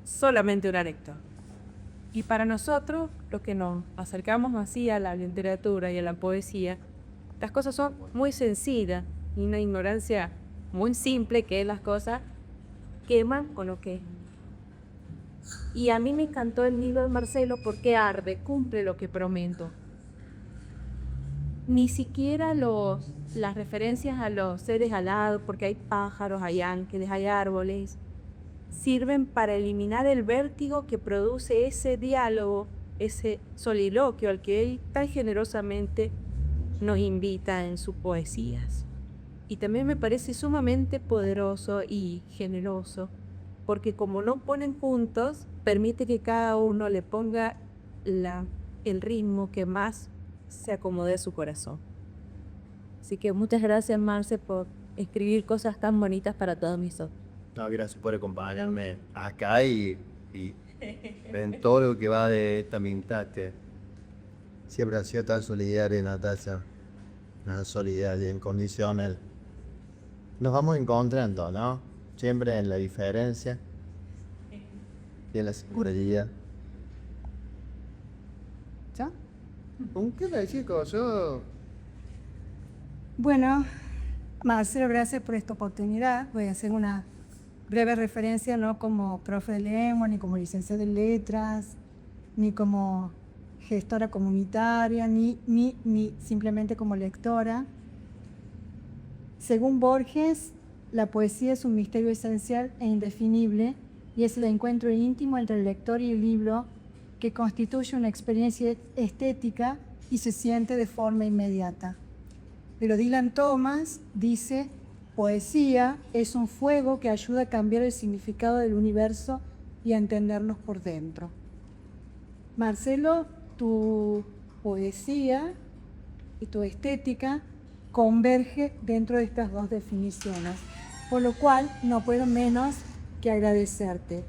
solamente una lectora. Y para nosotros, los que nos acercamos así a la literatura y a la poesía, las cosas son muy sencillas y una ignorancia muy simple que las cosas queman con lo que. Y a mí me encantó el libro de Marcelo porque arde, cumple lo que prometo. Ni siquiera las referencias a los seres alados, porque hay pájaros, hay ángeles, hay árboles, sirven para eliminar el vértigo que produce ese diálogo, ese soliloquio al que él tan generosamente nos invita en sus poesías. Y también me parece sumamente poderoso y generoso, porque como no ponen puntos, permite que cada uno le ponga el ritmo que más se acomode a su corazón. Así que muchas gracias, Marce, por escribir cosas tan bonitas para todos mis ojos. No, gracias por acompañarme acá y en todo lo que va de esta amistad que siempre ha sido tan solidaria, Natalia. Una solidaridad incondicional. Nos vamos encontrando, ¿no? Siempre en la diferencia y en la seguridad. ¿Ya? ¿Con qué tal, chicos? Bueno, Marcelo, gracias por esta oportunidad. Voy a hacer una breve referencia, no como profe de lengua, ni como licenciada en letras, ni como gestora comunitaria, ni simplemente como lectora. Según Borges, la poesía es un misterio esencial e indefinible y es el encuentro íntimo entre el lector y el libro que constituye una experiencia estética y se siente de forma inmediata. Pero Dylan Thomas dice: poesía es un fuego que ayuda a cambiar el significado del universo y a entendernos por dentro. Marcelo, tu poesía y tu estética converge dentro de estas dos definiciones, por lo cual no puedo menos que agradecerte.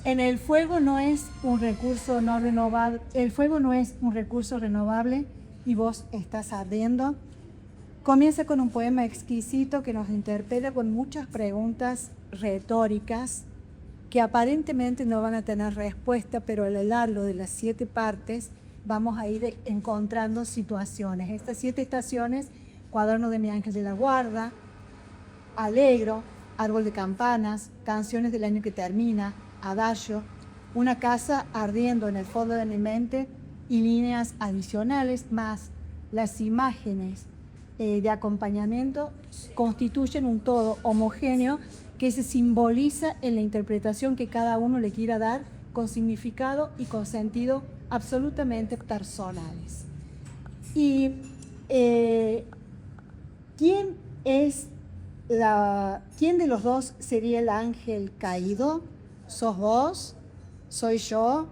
El fuego no es un recurso no renovable, el fuego no es un recurso renovable y vos estás ardiendo. Comienza con un poema exquisito que nos interpela con muchas preguntas retóricas que aparentemente no van a tener respuesta, pero a lo largo de las 7 partes vamos a ir encontrando situaciones. Estas 7 estaciones: Cuaderno de mi ángel de la guarda, Alegro, Árbol de campanas, Canciones del año que termina, Adagio, Una casa ardiendo en el fondo de mi mente y líneas adicionales, más las imágenes de acompañamiento, constituyen un todo homogéneo que se simboliza en la interpretación que cada uno le quiera dar, con significado y con sentido absolutamente personales. Y ¿quién de los dos sería el ángel caído? ¿Sos vos? ¿Soy yo?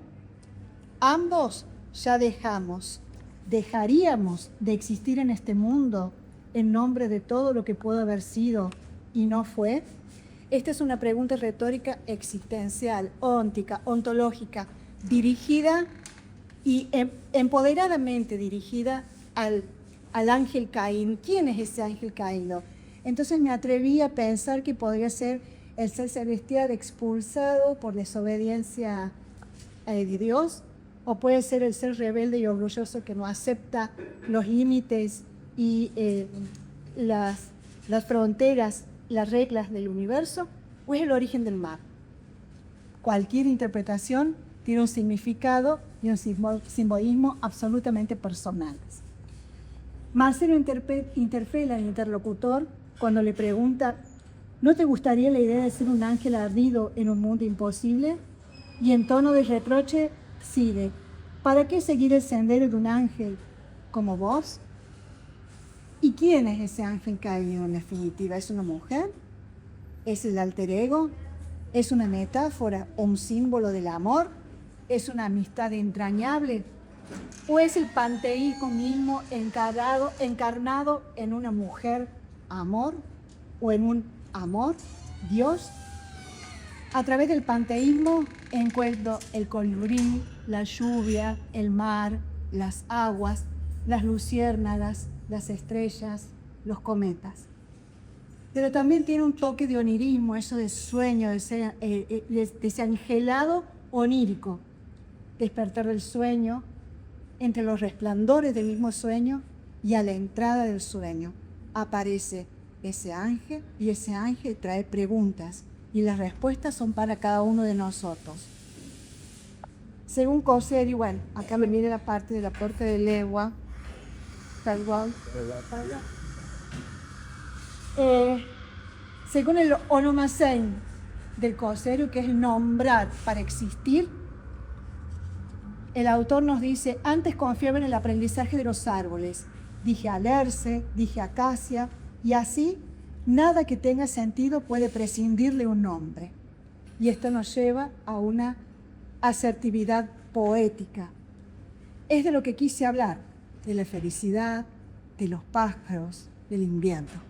Ambos ya dejaríamos de existir en este mundo en nombre de todo lo que pudo haber sido y no fue. Esta es una pregunta retórica existencial, óntica, ontológica, dirigida y empoderadamente dirigida al ángel caído. ¿Quién es ese ángel caído? Entonces me atreví a pensar que podría ser el ser celestial expulsado por desobediencia de Dios, o puede ser el ser rebelde y orgulloso que no acepta los límites y las fronteras, las reglas del universo, o es el origen del mal. Cualquier interpretación tiene un significado y un simbolismo absolutamente personales. Marcelo interpela al interlocutor cuando le pregunta: ¿no te gustaría la idea de ser un ángel ardido en un mundo imposible? Y en tono de reproche sigue: ¿para qué seguir el sendero de un ángel como vos? ¿Y quién es ese ángel caído en definitiva? ¿Es una mujer? ¿Es el alter ego? ¿Es una metáfora o un símbolo del amor? ¿Es una amistad entrañable? ¿O es el panteísmo mismo encarnado en una mujer amor o en un amor Dios? A través del panteísmo encuentro el colibrí, la lluvia, el mar, las aguas, las luciérnagas, las estrellas, los cometas. Pero también tiene un toque de onirismo, eso de sueño, de ese angelado onírico, despertar del sueño, entre los resplandores del mismo sueño y a la entrada del sueño aparece ese ángel y ese ángel trae preguntas y las respuestas son para cada uno de nosotros. Según Coser, igual, acá me viene la parte de la puerta de legua, tal cual. Según el onomasen del Coseru, que es el nombrar para existir, el autor nos dice, antes confiaba en el aprendizaje de los árboles. Dije alerce, dije acacia, y así nada que tenga sentido puede prescindir de un nombre. Y esto nos lleva a una asertividad poética. Es de lo que quise hablar, de la felicidad, de los pájaros, del invierno.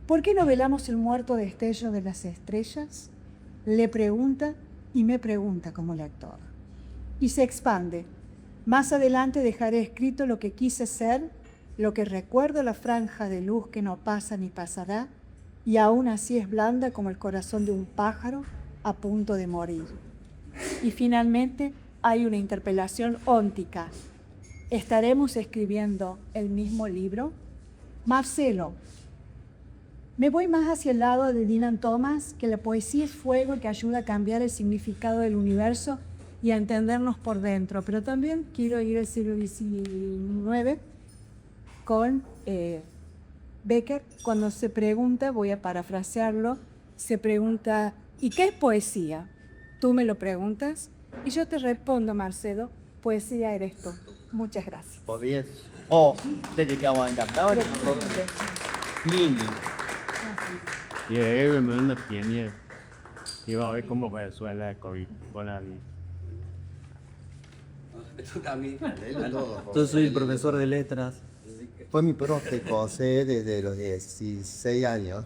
¿Por qué no velamos el muerto destello de las estrellas? Le pregunta y me pregunta como lector. Y se expande. Más adelante dejaré escrito lo que quise ser, lo que recuerdo la franja de luz que no pasa ni pasará, y aún así es blanda como el corazón de un pájaro a punto de morir. Y finalmente hay una interpelación óntica. ¿Estaremos escribiendo el mismo libro? Marcelo, me voy más hacia el lado de Dylan Thomas, que la poesía es fuego que ayuda a cambiar el significado del universo y a entendernos por dentro, pero también quiero ir al siglo XIX con Becker, cuando se pregunta, voy a parafrasearlo, se pregunta, ¿y qué es poesía? Tú me lo preguntas y yo te respondo, Marcelo, poesía eres tú. Muchas gracias. Podías. dedicamos a encantadores. Y él me lo tiene. Y va a ver cómo Venezuela con la vida. Yo soy el profesor de letras. Fue mi profe José desde los 16 años.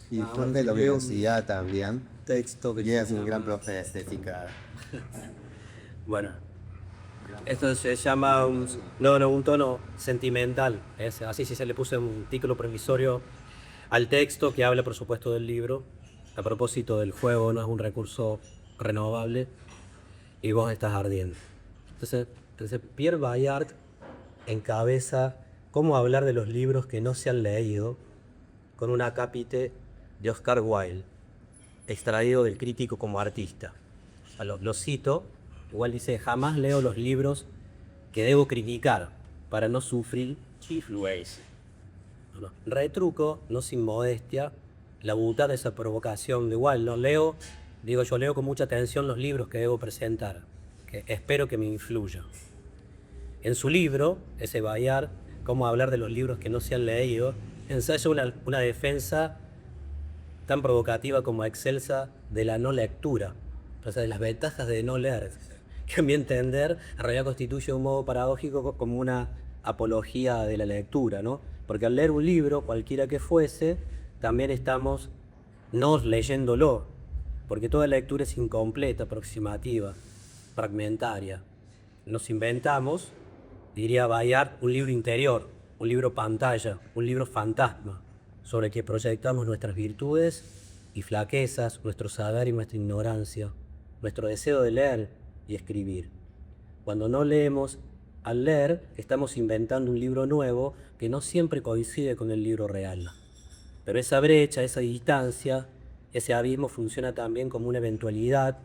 Y fue de la universidad también. Texto que Y es un gran profe de estética. Bueno, esto se llama un tono sentimental. Así se le puso un título provisorio al texto que habla, por supuesto, del libro. A propósito del fuego, no es un recurso renovable y vos estás ardiendo. Entonces Pierre Bayard encabeza cómo hablar de los libros que no se han leído con un acápite de Oscar Wilde, extraído del Crítico como artista. Lo cito, igual dice, jamás leo los libros que debo criticar para no sufrir influencia. Retruco, no sin modestia, la butad de esa provocación de Wilde. Yo leo con mucha atención los libros que debo presentar, que espero que me influyan. En su libro, ese Bayard, cómo hablar de los libros que no se han leído, ensaya una defensa tan provocativa como excelsa de la no lectura, o sea, de las ventajas de no leer, que a mi entender en realidad constituye un modo paradójico como una apología de la lectura, ¿no? Porque al leer un libro, cualquiera que fuese, también estamos no leyéndolo, porque toda lectura es incompleta, aproximativa, fragmentaria. Nos inventamos, diría Bayard, un libro interior, un libro pantalla, un libro fantasma, sobre el que proyectamos nuestras virtudes y flaquezas, nuestro saber y nuestra ignorancia, nuestro deseo de leer y escribir. Cuando no leemos, al leer, estamos inventando un libro nuevo que no siempre coincide con el libro real. Pero esa brecha, esa distancia, ese abismo funciona también como una eventualidad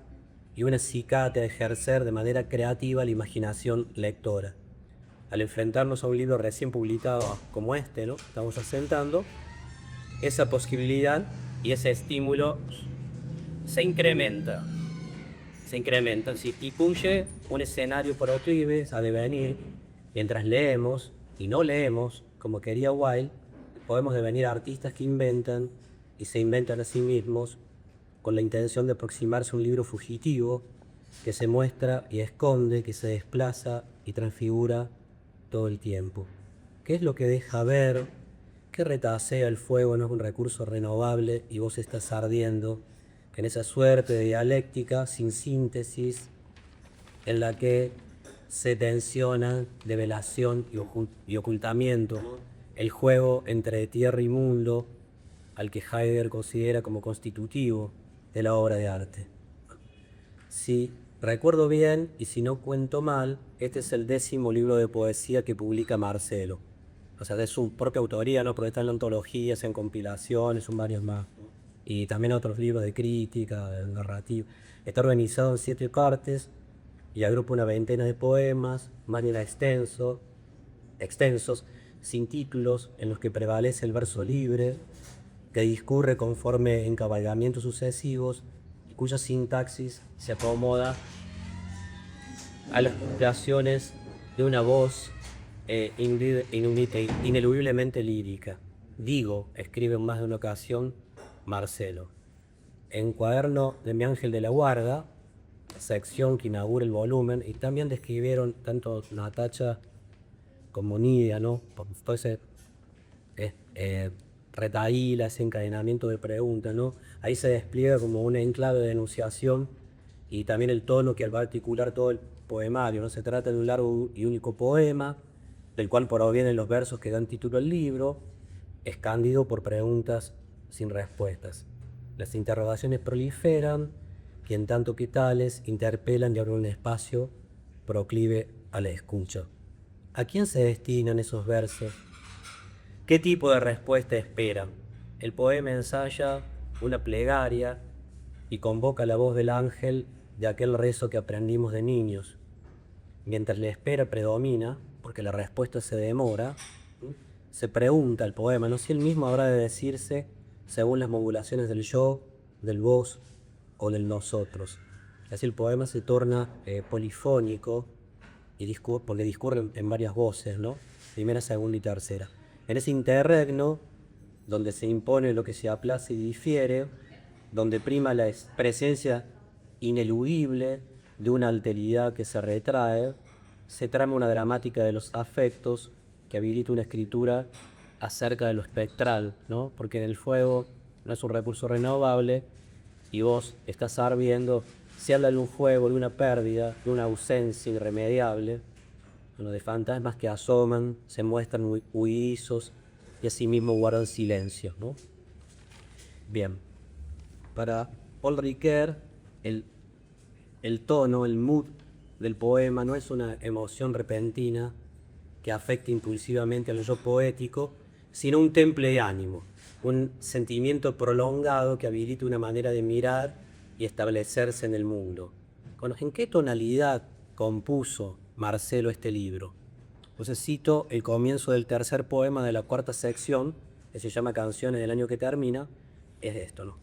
y un acicate a ejercer de manera creativa la imaginación lectora. Al enfrentarnos a un libro recién publicado como este, ¿no? Estamos asentando, esa posibilidad y ese estímulo se incrementa, se instituye un escenario proclive a devenir. Mientras leemos y no leemos, como quería Wilde, podemos devenir artistas que inventan y se inventan a sí mismos con la intención de aproximarse a un libro fugitivo que se muestra y esconde, que se desplaza y transfigura todo el tiempo. ¿Qué es lo que deja ver? ¿Qué retasea el fuego? No es un recurso renovable y vos estás ardiendo en esa suerte de dialéctica sin síntesis en la que se tensiona develación y ocultamiento, el juego entre tierra y mundo, al que Heidegger considera como constitutivo de la obra de arte. Si recuerdo bien, y si no cuento mal, este es el 10º libro de poesía que publica Marcelo. O sea, de su propia autoría, ¿no? Porque están en antologías, en compilaciones, son varios más. Y también otros libros de crítica, de narrativa. Está organizado en 7 partes y agrupa una veintena de poemas, más bien extensos, sin títulos, en los que prevalece el verso libre, que discurre conforme encabalgamientos sucesivos y cuya sintaxis se acomoda a las creaciones de una voz ineludiblemente lírica. Digo, escribe en más de una ocasión Marcelo. En Cuaderno de mi ángel de la guarda, sección que inaugura el volumen, y también describieron tanto Natacha como Nidia, ¿no? Por todo ese retaíla, ese encadenamiento de preguntas, ¿no? Ahí se despliega como un enclave de enunciación y también el tono que va a articular todo el poemario, ¿no? Se trata de un largo y único poema, del cual provienen los versos que dan título al libro, escandido por preguntas sin respuestas. Las interrogaciones proliferan, y en tanto que tales interpelan y abren un espacio proclive a la escucha. ¿A quién se destinan esos versos? ¿Qué tipo de respuesta esperan? El poema ensaya una plegaria y convoca la voz del ángel de aquel rezo que aprendimos de niños. Mientras la espera predomina, porque la respuesta se demora, se pregunta el poema, ¿no? Si él mismo habrá de decirse según las modulaciones del yo, del vos o del nosotros. Así el poema se torna polifónico y porque discurre en varias voces, ¿no? Primera, segunda y tercera. En ese interregno, donde se impone lo que se aplaza y difiere, donde prima la presencia ineludible de una alteridad que se retrae, se trama una dramática de los afectos que habilita una escritura acerca de lo espectral, ¿no? Porque en el fuego no es un recurso renovable y vos estás ardiendo. Se habla de un fuego, de una pérdida, de una ausencia irremediable, de fantasmas que asoman, se muestran huidizos y asimismo guardan silencio, ¿no? Bien, para Paul Ricoeur, el tono, el mood del poema no es una emoción repentina que afecta impulsivamente al yo poético, sino un temple de ánimo, un sentimiento prolongado que habilita una manera de mirar y establecerse en el mundo. ¿En qué tonalidad compuso Marcelo este libro? Entonces cito el comienzo del tercer poema de la 4ª sección, que se llama Canciones del año que termina, es de esto, ¿no?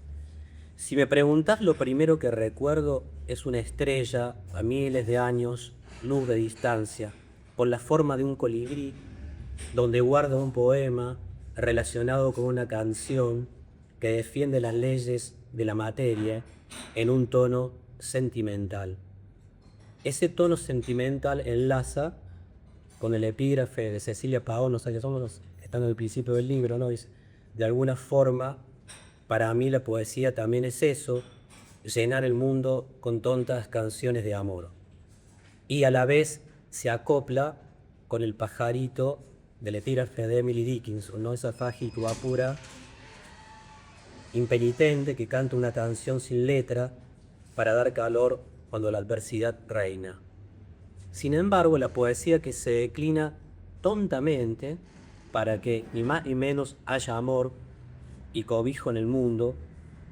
Si me preguntás, lo primero que recuerdo es una estrella a miles de años, luz de distancia, con la forma de un colibrí, donde guarda un poema relacionado con una canción que defiende las leyes de la materia en un tono sentimental. Ese tono sentimental enlaza con el epígrafe de Cecilia Pavón, o sea que somos, estando al principio del libro, ¿no? Dice, de alguna forma, para mí la poesía también es eso, llenar el mundo con tontas canciones de amor. Y a la vez se acopla con el pajarito del epígrafe de Emily Dickinson, ¿no? Esa frágil pura, impenitente, que canta una canción sin letra para dar calor cuando la adversidad reina. Sin embargo, la poesía que se declina tontamente para que ni más ni menos haya amor y cobijo en el mundo,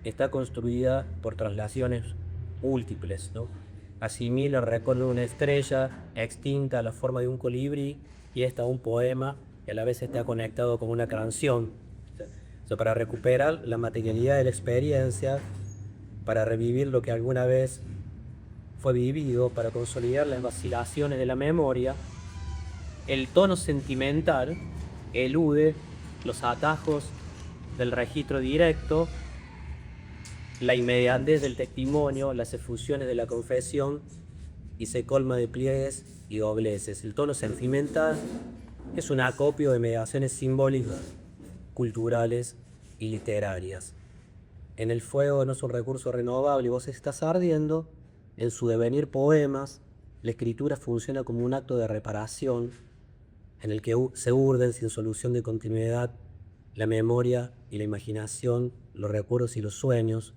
está construida por traslaciones múltiples, ¿no? Asimila el recuerdo de una estrella extinta a la forma de un colibrí y esta un poema que a la vez está conectado con una canción. O sea, para recuperar la materialidad de la experiencia, para revivir lo que alguna vez fue vivido, para consolidar las vacilaciones de la memoria, el tono sentimental elude los atajos del registro directo, la inmediatez del testimonio, las efusiones de la confesión y se colma de pliegues y dobleces. El tono sentimental es un acopio de mediaciones simbólicas, culturales y literarias. En el fuego no es un recurso renovable y vos estás ardiendo. En su devenir poemas, la escritura funciona como un acto de reparación en el que se urden sin solución de continuidad la memoria y la imaginación, los recuerdos y los sueños,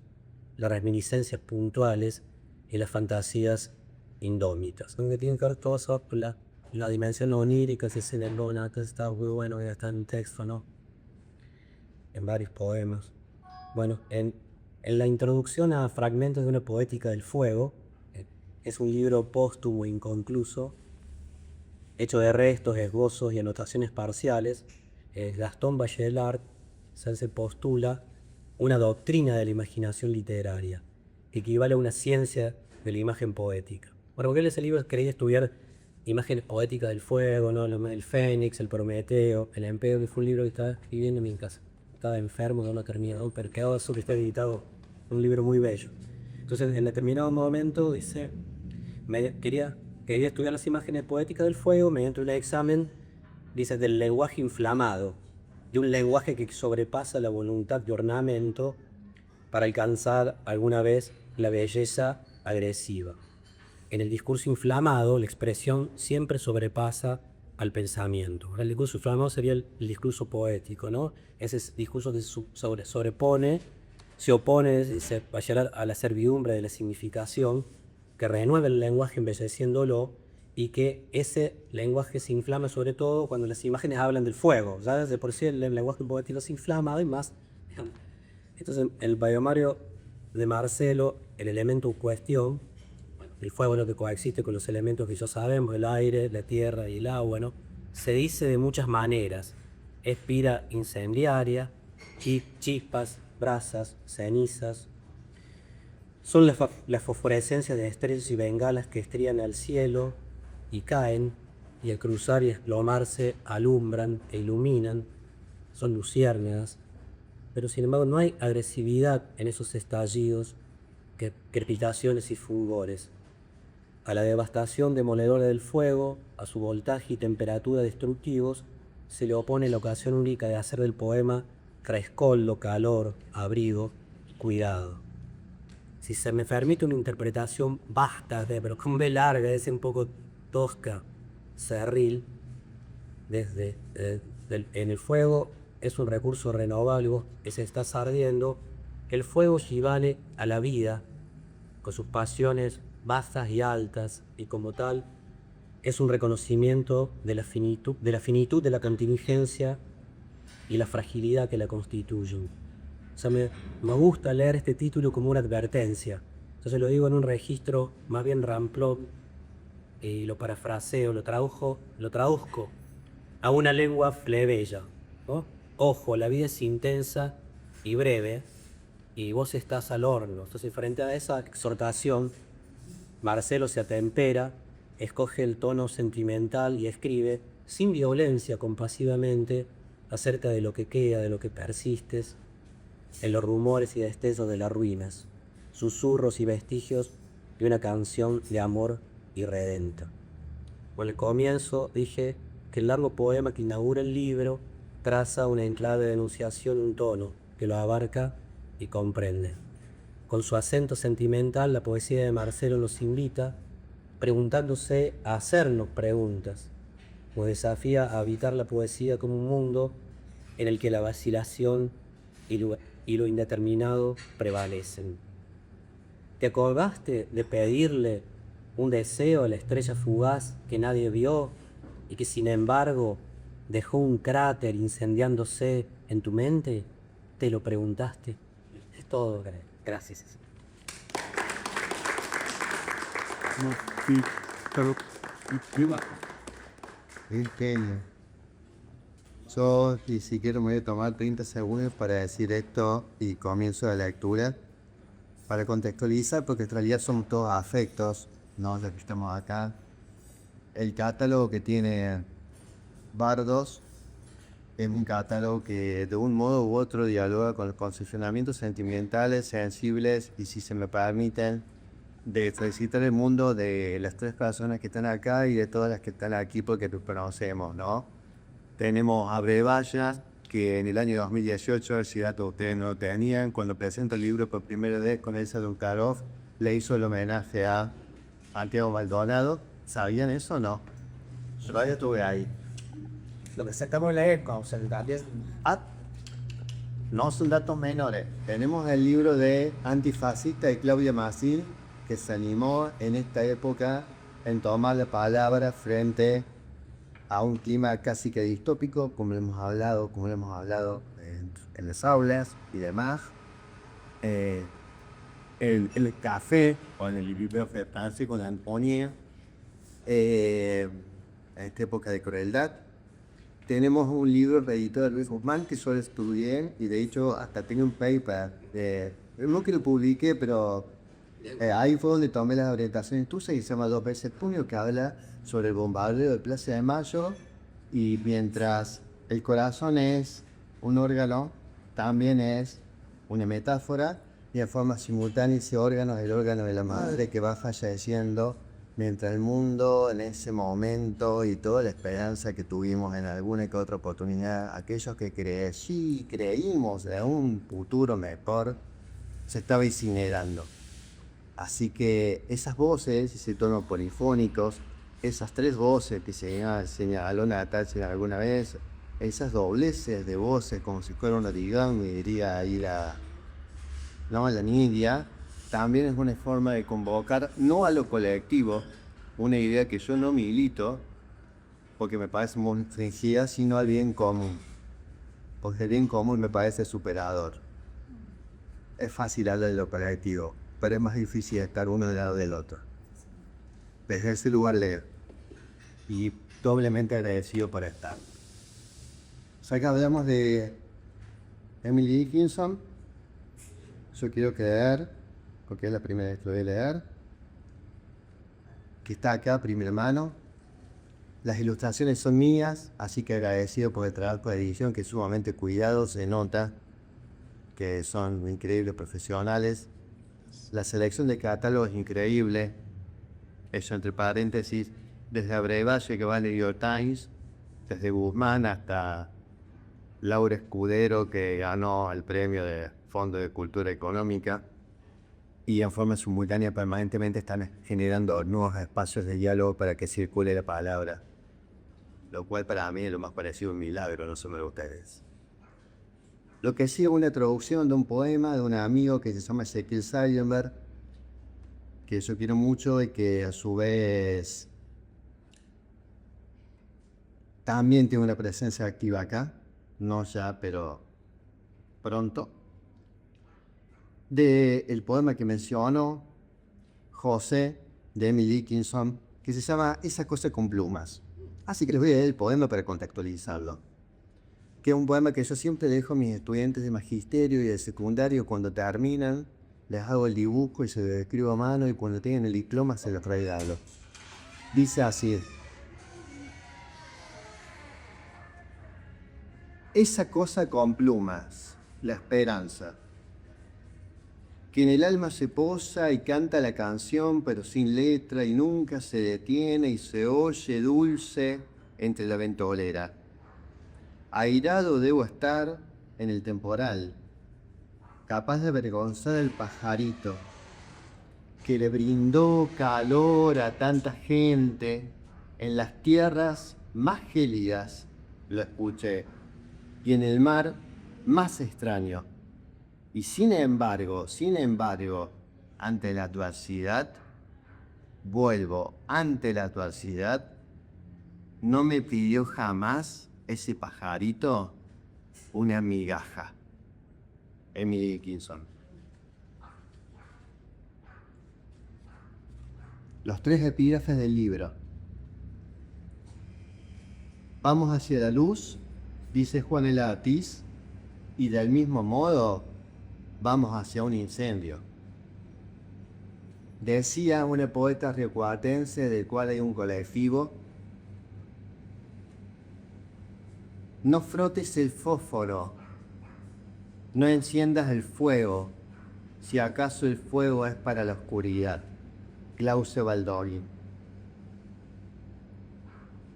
las reminiscencias puntuales y las fantasías indómitas. Donde tiene que ver todo eso, la dimensión onírica, ese nervona, que está muy bueno, que está en texto, ¿no? En varios poemas. Bueno, en la introducción a Fragmentos de una poética del fuego, es un libro póstumo e inconcluso, hecho de restos, esbozos y anotaciones parciales. Gastón Bachelard se postula una doctrina de la imaginación literaria, que equivale a una ciencia de la imagen poética. Bueno, porque él ese libro quería estudiar imágenes poéticas del fuego, ¿no? El Fénix, el Prometeo, el Empero, que fue un libro que estaba escribiendo en mi casa. Estaba enfermo, no lo terminó, pero quedó eso que está editado, un libro muy bello. Entonces, en determinado momento, dice, quería estudiar las imágenes poéticas del fuego mediante un examen, dice, del lenguaje inflamado, de un lenguaje que sobrepasa la voluntad de ornamento para alcanzar alguna vez la belleza agresiva. En el discurso inflamado, la expresión siempre sobrepasa al pensamiento. El discurso inflamado sería el discurso poético, ¿no? Ese discurso que sobrepone, se opone, se va a llegar a la servidumbre de la significación, que renueva el lenguaje embelleciéndolo, y que ese lenguaje se inflama sobre todo cuando las imágenes hablan del fuego. Ya de por sí el lenguaje poético se inflama y más. Entonces, el poemario de Marcelo, el elemento en cuestión, el fuego es lo que coexiste con los elementos que ya sabemos, el aire, la tierra y el agua, ¿no? Se dice de muchas maneras. Es pira incendiaria, chispas, brasas, cenizas. Son las fosforescencias de estrellas y bengalas que estrían al cielo y caen, y al cruzar y desplomarse alumbran e iluminan. Son luciérnagas. Pero sin embargo no hay agresividad en esos estallidos, crepitaciones y fulgores. A la devastación demoledora del fuego, a su voltaje y temperatura destructivos, se le opone la ocasión única de hacer del poema rescoldo, calor, abrigo, cuidado. Si se me permite una interpretación vasta, pero con B larga, es un poco tosca, cerril, en el fuego es un recurso renovable que se está ardiendo. El fuego equivale a la vida, con sus pasiones vastas y altas, y como tal es un reconocimiento de la finitud de la contingencia y la fragilidad que la constituyen. O sea, me gusta leer este título como una advertencia. Entonces lo digo en un registro más bien ramplón, y lo parafraseo, lo traduzco a una lengua plebeya, ¿no? Ojo, la vida es intensa y breve, y vos estás al horno. Entonces, frente a esa exhortación, Marcelo se atempera, escoge el tono sentimental y escribe, sin violencia, compasivamente, acerca de lo que queda, de lo que persistes, en los rumores y destellos de las ruinas, susurros y vestigios de una canción de amor irredenta. Con el comienzo dije que el largo poema que inaugura el libro traza una enclave de enunciación, un tono que lo abarca y comprende. Con su acento sentimental, la poesía de Marcelo nos invita, preguntándose a hacernos preguntas. Nos desafía a habitar la poesía como un mundo en el que la vacilación y lo indeterminado prevalecen. ¿Te acordaste de pedirle un deseo a la estrella fugaz que nadie vio y que sin embargo dejó un cráter incendiándose en tu mente? ¿Te lo preguntaste? Es todo, gracias. Yo, y si quiero, me voy a tomar 30 segundos para decir esto y comienzo la lectura, para contextualizar, porque en realidad son todos afectos, ¿no? Ya que estamos acá. El catálogo que tiene Bardos es un catálogo que de un modo u otro dialoga con los concesionamientos sentimentales, sensibles y, si se me permiten, de felicitar el mundo de las tres personas que están acá y de todas las que están aquí porque nos conocemos, ¿no? Tenemos a Brevalla, que en el año 2018, si dato ustedes no lo tenían, cuando presenta el libro por primera vez con Elsa Dunkarov, le hizo el homenaje a Santiago Maldonado. ¿Sabían eso o no? Yo todavía estuve ahí. Lo que sacamos la ECO, o sea, también. no son datos menores. Tenemos el libro de Antifascista de Claudia Massil, que se animó en esta época en tomar la palabra frente a un clima casi que distópico, como lo hemos hablado en las aulas y demás. El café, con el libro de Francia, con Antonia, en esta época de crueldad. Tenemos un libro reeditado de Luis Guzmán que yo estudié y de hecho hasta tengo un paper, no que lo publiqué, pero ahí fue donde tomé las orientaciones tuyas y se llama Dos veces puño, que habla sobre el bombardeo de Plaza de Mayo, y mientras el corazón es un órgano, también es una metáfora, y en forma simultánea ese órgano es el órgano de la madre que va falleciendo, mientras el mundo en ese momento y toda la esperanza que tuvimos en alguna que otra oportunidad, aquellos que creímos en un futuro mejor, se estaba incinerando. Así que esas voces, ese tono polifónicos, esas tres voces que señaló Natacha alguna vez, esas dobleces de voces, como si fuera una digamos, diría ahí la Nidia, también es una forma de convocar, no a lo colectivo, una idea que yo no milito, porque me parece muy fingida, sino al bien común. Porque el bien común me parece superador. Es fácil hablar de lo colectivo, pero es más difícil estar uno del lado del otro. Desde ese lugar leo. Y doblemente agradecido por estar. O sea que hablamos de Emily Dickinson. Yo quiero creer, porque es la primera vez que lo voy a leer, que está acá a primera mano. Las ilustraciones son mías, así que agradecido por el trabajo de edición, que es sumamente cuidado, se nota que son increíbles profesionales. La selección de catálogo es increíble. Eso entre paréntesis, desde Abrevalle, que va al New York Times, desde Guzmán hasta Laura Escudero, que ganó el premio de Fondo de Cultura Económica, y en forma simultánea permanentemente están generando nuevos espacios de diálogo para que circule la palabra, lo cual para mí es lo más parecido a un milagro, no sé de ustedes. Lo que sí es una traducción de un poema de un amigo que se llama Ezequiel Seidenberg, que yo quiero mucho y que a su vez también tiene una presencia activa acá, no ya, pero pronto, del poema que mencionó José, de Emily Dickinson, que se llama Esa cosa con plumas. Así que les voy a leer el poema para contextualizarlo, que es un poema que yo siempre dejo a mis estudiantes de magisterio y de secundario cuando terminan, les hago el dibujo y se lo escribo a mano, y cuando tengan el diploma se los regalo. Dice así: esa cosa con plumas, la esperanza, que en el alma se posa y canta la canción pero sin letra y nunca se detiene y se oye dulce entre la ventolera. Airado debo estar en el temporal, capaz de avergonzar al pajarito que le brindó calor a tanta gente en las tierras más gélidas, lo escuché, y en el mar más extraño. Y sin embargo, ante la adversidad, ante la adversidad, no me pidió jamás ese pajarito una migaja. Emily Dickinson. Los tres epígrafes del libro. Vamos hacia la luz, dice Juan el Atiz, y del mismo modo vamos hacia un incendio. Decía una poeta riocuatense del cual hay un colectivo: no frotes el fósforo, no enciendas el fuego, si acaso el fuego es para la oscuridad. Claudio Baldoni.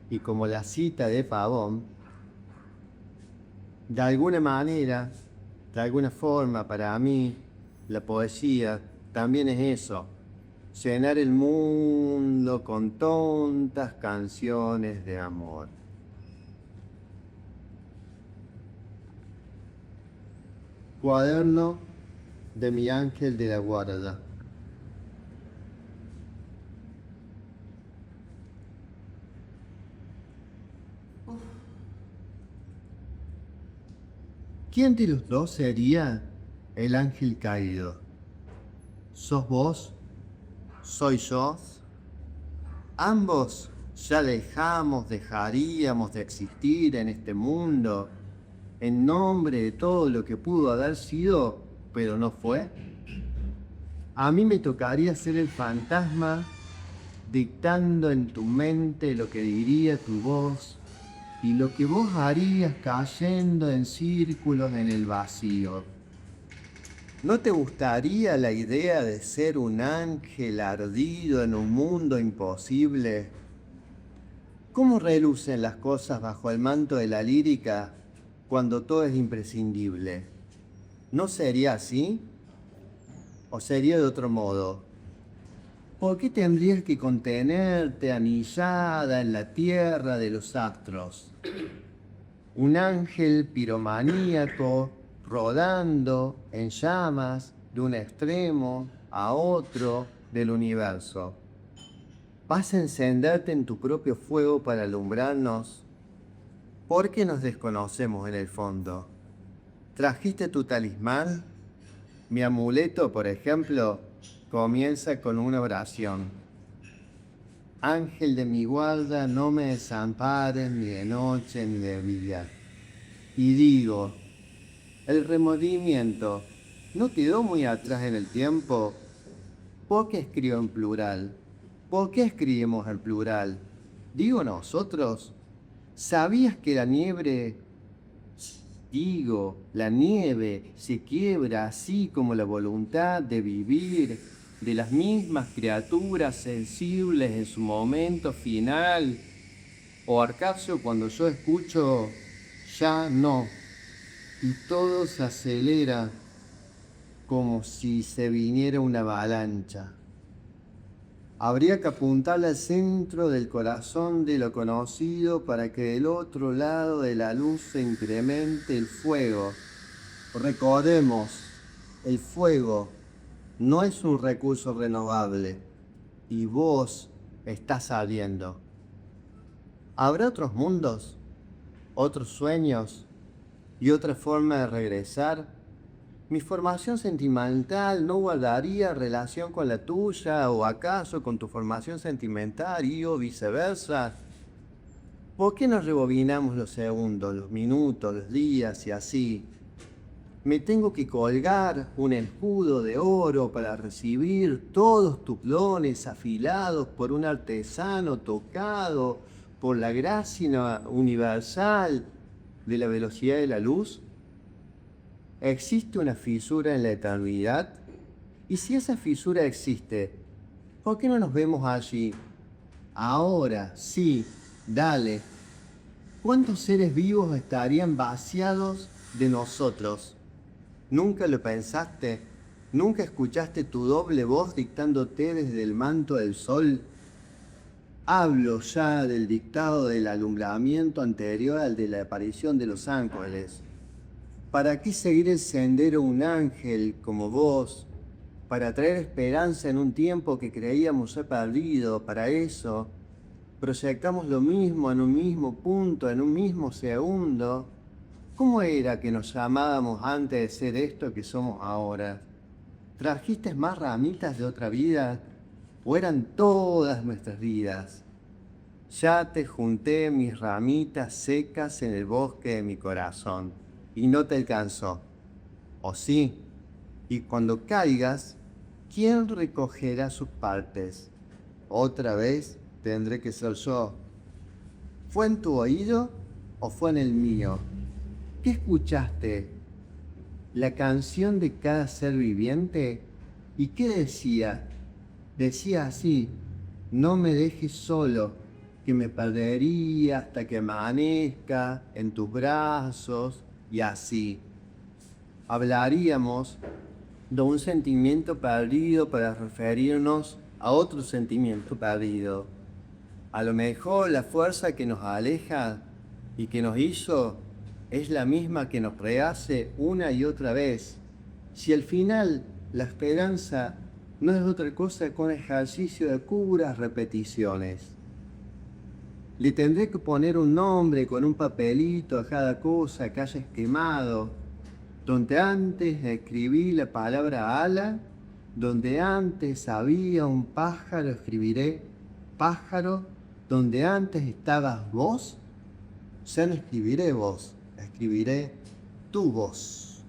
Y como la cita de Pavón, de alguna manera, de alguna forma, para mí, la poesía también es eso: llenar el mundo con tontas canciones de amor. Cuaderno de mi ángel de la guarda. ¿Quién de los dos sería el ángel caído? ¿Sos vos? ¿Soy yo? Ambos ya dejaríamos de existir en este mundo en nombre de todo lo que pudo haber sido, pero no fue. A mí me tocaría ser el fantasma dictando en tu mente lo que diría tu voz y lo que vos harías cayendo en círculos en el vacío. ¿No te gustaría la idea de ser un ángel ardido en un mundo imposible? ¿Cómo relucen las cosas bajo el manto de la lírica cuando todo es imprescindible? ¿No sería así? ¿O sería de otro modo? ¿Por qué tendrías que contenerte anillada en la tierra de los astros? Un ángel piromaníaco rodando en llamas de un extremo a otro del universo. ¿Vas a encenderte en tu propio fuego para alumbrarnos? ¿Por qué nos desconocemos en el fondo? ¿Trajiste tu talismán? Mi amuleto, por ejemplo, comienza con una oración. Ángel de mi guarda, no me desampares ni de noche ni de día. Y digo, el remordimiento no quedó muy atrás en el tiempo. ¿Por qué escribo en plural? ¿Por qué escribimos en plural? Digo nosotros. ¿Sabías que la nieve se quiebra así como la voluntad de vivir de las mismas criaturas sensibles en su momento final? O Arcacio, cuando yo escucho ya no, y todo se acelera como si se viniera una avalancha. Habría que apuntarle al centro del corazón de lo conocido para que del otro lado de la luz se incremente el fuego. Recordemos, el fuego no es un recurso renovable y vos estás saliendo. ¿Habrá otros mundos, otros sueños y otra forma de regresar? ¿Mi formación sentimental no guardaría relación con la tuya o acaso con tu formación sentimental y o viceversa? ¿Por qué nos rebobinamos los segundos, los minutos, los días y así? ¿Me tengo que colgar un escudo de oro para recibir todos tus dones afilados por un artesano tocado por la gracia universal de la velocidad de la luz? ¿Existe una fisura en la eternidad? Y si esa fisura existe, ¿por qué no nos vemos allí? Ahora, sí, dale. ¿Cuántos seres vivos estarían vaciados de nosotros? ¿Nunca lo pensaste? ¿Nunca escuchaste tu doble voz dictándote desde el manto del sol? Hablo ya del dictado del alumbramiento anterior al de la aparición de los ángeles. ¿Para qué seguir el sendero un ángel como vos? Para traer esperanza en un tiempo que creíamos ser perdido. Para eso proyectamos lo mismo en un mismo punto, en un mismo segundo. ¿Cómo era que nos llamábamos antes de ser esto que somos ahora? ¿Trajiste más ramitas de otra vida? ¿O eran todas nuestras vidas? Ya te junté mis ramitas secas en el bosque de mi corazón. Y no te alcanzó. ¿O sí? Y cuando caigas, ¿quién recogerá sus partes? Otra vez tendré que ser yo. ¿Fue en tu oído o fue en el mío? ¿Qué escuchaste? ¿La canción de cada ser viviente? ¿Y qué decía? Decía así, no me dejes solo, que me perdería hasta que amanezca en tus brazos. Y así, hablaríamos de un sentimiento perdido para referirnos a otro sentimiento perdido. A lo mejor la fuerza que nos aleja y que nos hizo es la misma que nos rehace una y otra vez. Si al final la esperanza no es otra cosa que un ejercicio de puras repeticiones. Le tendré que poner un nombre con un papelito a cada cosa que hayas quemado. Donde antes escribí la palabra ala, donde antes había un pájaro, escribiré pájaro. Donde antes estabas vos, ya no escribiré vos, escribiré tu voz.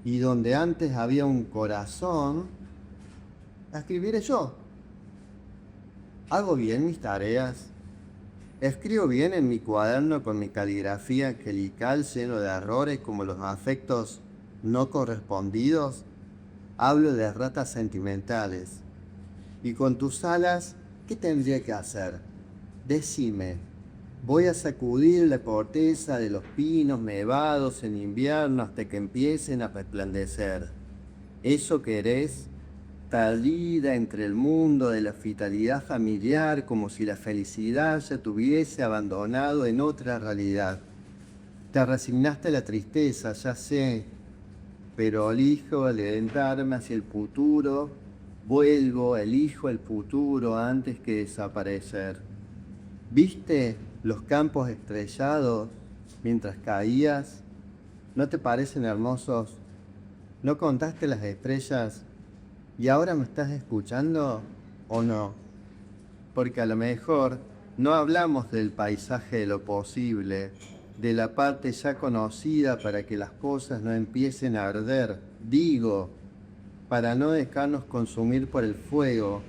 Y donde antes había un corazón, escribiré yo. ¿Hago bien mis tareas? ¿Escribo bien en mi cuaderno con mi caligrafía angelical lleno de errores como los afectos no correspondidos? Hablo de ratas sentimentales. Y con tus alas, ¿qué tendría que hacer? Decime, voy a sacudir la corteza de los pinos nevados en invierno hasta que empiecen a resplandecer. ¿Eso querés? Perdida entre el mundo de la vitalidad familiar, como si la felicidad ya te hubiese abandonado en otra realidad. Te resignaste a la tristeza, ya sé, pero elijo alentarme hacia el futuro. Vuelvo, elijo el futuro antes que desaparecer. ¿Viste los campos estrellados mientras caías? ¿No te parecen hermosos? ¿No contaste las estrellas? ¿Y ahora me estás escuchando o no? Porque a lo mejor no hablamos del paisaje de lo posible, de la parte ya conocida para que las cosas no empiecen a arder. Digo, para no dejarnos consumir por el fuego.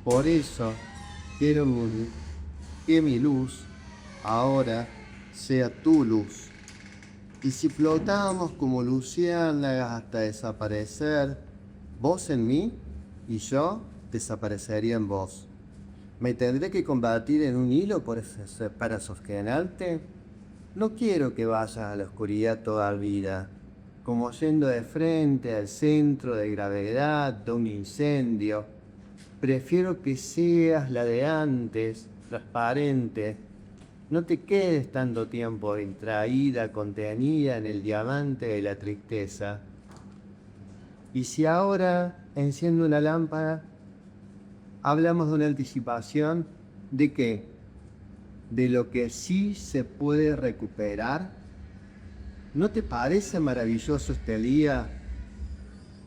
Por eso quiero que mi luz ahora sea tu luz. Y si flotábamos como luciérnagas hasta desaparecer, vos en mí y yo desaparecería en vos. ¿Me tendré que convertir en un hilo para sostenerte? No quiero que vayas a la oscuridad toda vida, como yendo de frente al centro de gravedad de un incendio. Prefiero que seas la de antes, transparente. No te quedes tanto tiempo distraída, contenida en el diamante de la tristeza. Y si ahora enciendo una lámpara, hablamos de una anticipación de qué, de lo que sí se puede recuperar. ¿No te parece maravilloso este día?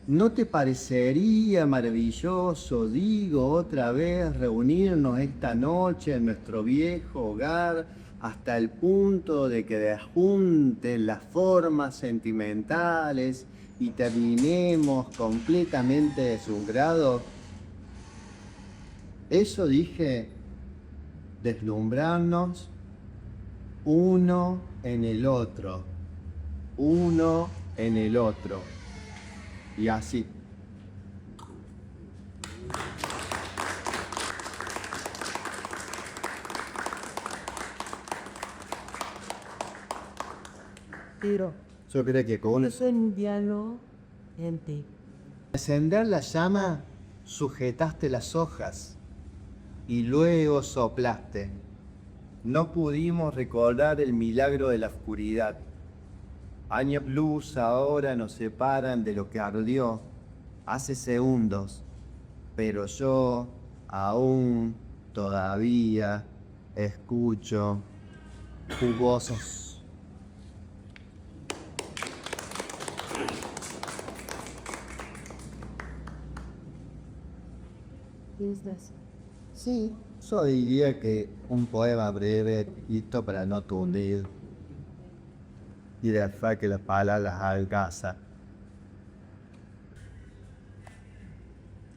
¿No te parecería maravilloso, digo otra vez, reunirnos esta noche en nuestro viejo hogar hasta el punto de que despunten las formas sentimentales y terminemos completamente deslumbrados? Eso dije, deslumbrarnos uno en el otro, uno en el otro. Y así. Tiro. Yo creo que con Es un diálogo entre encender la llama, sujetaste las hojas y luego soplaste. No pudimos recordar el milagro de la oscuridad. Años luz ahora nos separan de lo que ardió hace segundos, pero yo aún todavía escucho jugosos. islas. Sí, yo diría que un poema breve, listo para no tundir y dejar que las palabras alcanzan.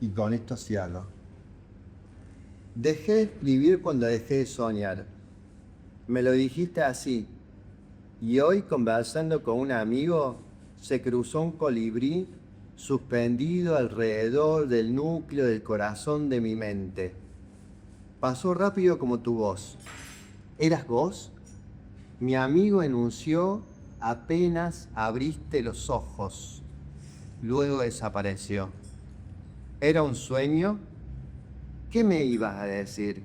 Y con esto cierro. Dejé de escribir cuando dejé de soñar. Me lo dijiste así. Y hoy, conversando con un amigo, se cruzó un colibrí suspendido alrededor del núcleo del corazón de mi mente. Pasó rápido como tu voz. ¿Eras vos? Mi amigo enunció apenas abriste los ojos. Luego desapareció. ¿Era un sueño? ¿Qué me ibas a decir?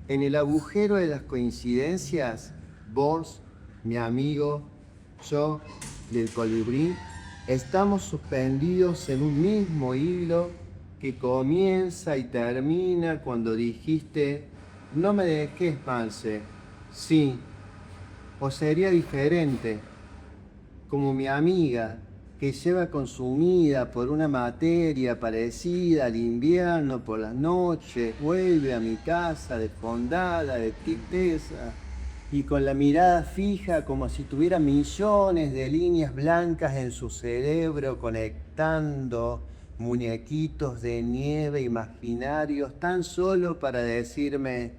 En el agujero de las coincidencias, vos mi amigo, yo y el colibrí estamos suspendidos en un mismo hilo que comienza y termina cuando dijiste: no me dejes, Marce. Sí, o sería diferente, como mi amiga, que lleva consumida por una materia parecida al invierno por las noches, vuelve a mi casa desfondada de tristeza y con la mirada fija como si tuviera millones de líneas blancas en su cerebro conectando muñequitos de nieve imaginarios tan solo para decirme: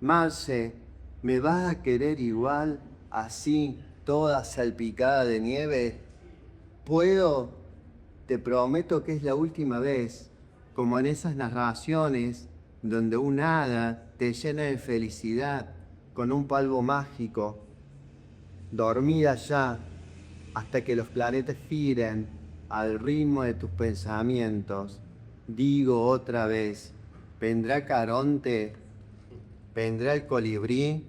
Marce, ¿me vas a querer igual, así, toda salpicada de nieve? ¿Puedo? Te prometo que es la última vez, como en esas narraciones donde un hada te llena de felicidad con un polvo mágico. Dormida ya, hasta que los planetas giren al ritmo de tus pensamientos. Digo otra vez, ¿vendrá Caronte? ¿Vendrá el colibrí?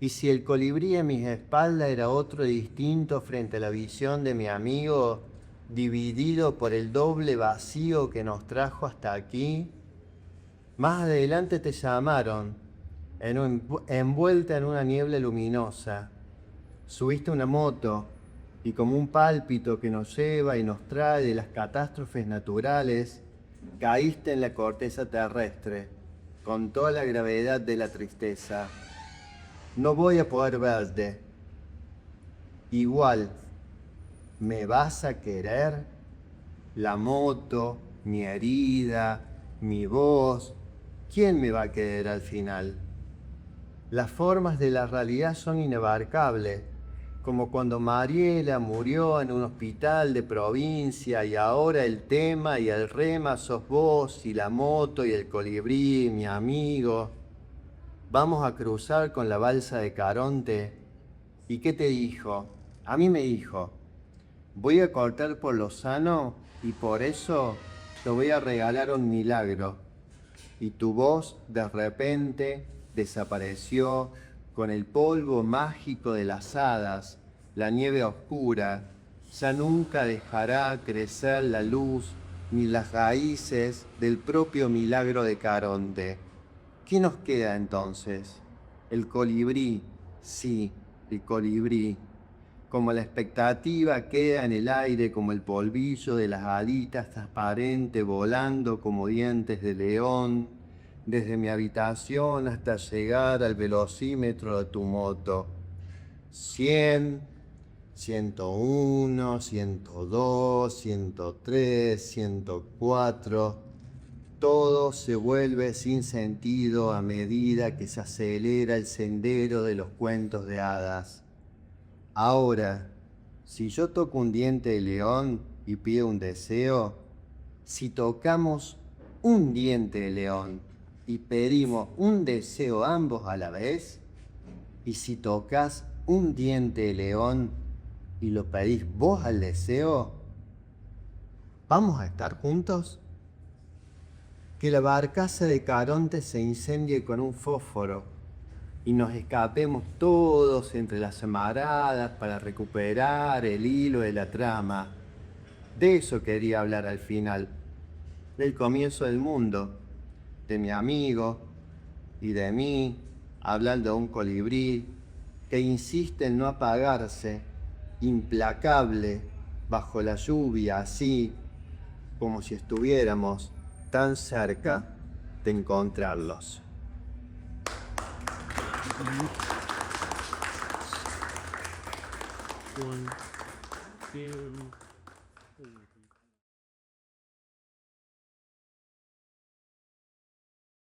Y si el colibrí en mis espaldas era otro distinto frente a la visión de mi amigo, dividido por el doble vacío que nos trajo hasta aquí, más adelante te llamaron, envuelta en una niebla luminosa. Subiste una moto y como un pálpito que nos lleva y nos trae de las catástrofes naturales, caíste en la corteza terrestre, con toda la gravedad de la tristeza. No voy a poder verte. Igual, ¿me vas a querer? La moto, mi herida, mi voz. ¿Quién me va a querer al final? Las formas de la realidad son inabarcables, como cuando Mariela murió en un hospital de provincia y ahora el tema y el rema sos vos y la moto y el colibrí, mi amigo. Vamos a cruzar con la balsa de Caronte. ¿Y qué te dijo? A mí me dijo: voy a cortar por lo sano y por eso te voy a regalar un milagro. Y tu voz de repente desapareció con el polvo mágico de las hadas, la nieve oscura. Ya nunca dejará crecer la luz ni las raíces del propio milagro de Caronte. ¿Qué nos queda entonces? El colibrí, sí, el colibrí. Como la expectativa queda en el aire como el polvillo de las alitas transparente volando como dientes de león, desde mi habitación hasta llegar al velocímetro de tu moto. 100, 101, 102, 103, 104... Todo se vuelve sin sentido a medida que se acelera el sendero de los cuentos de hadas. Ahora, si yo toco un diente de león y pido un deseo, si tocamos un diente de león y pedimos un deseo ambos a la vez, y si tocas un diente de león y lo pedís vos al deseo, ¿vamos a estar juntos? Que la barcaza de Caronte se incendie con un fósforo y nos escapemos todos entre las amaradas para recuperar el hilo de la trama. De eso quería hablar al final, del comienzo del mundo, de mi amigo y de mí, hablando de un colibrí que insiste en no apagarse, implacable, bajo la lluvia, así como si estuviéramos tan cerca de encontrarlos. One, two, three.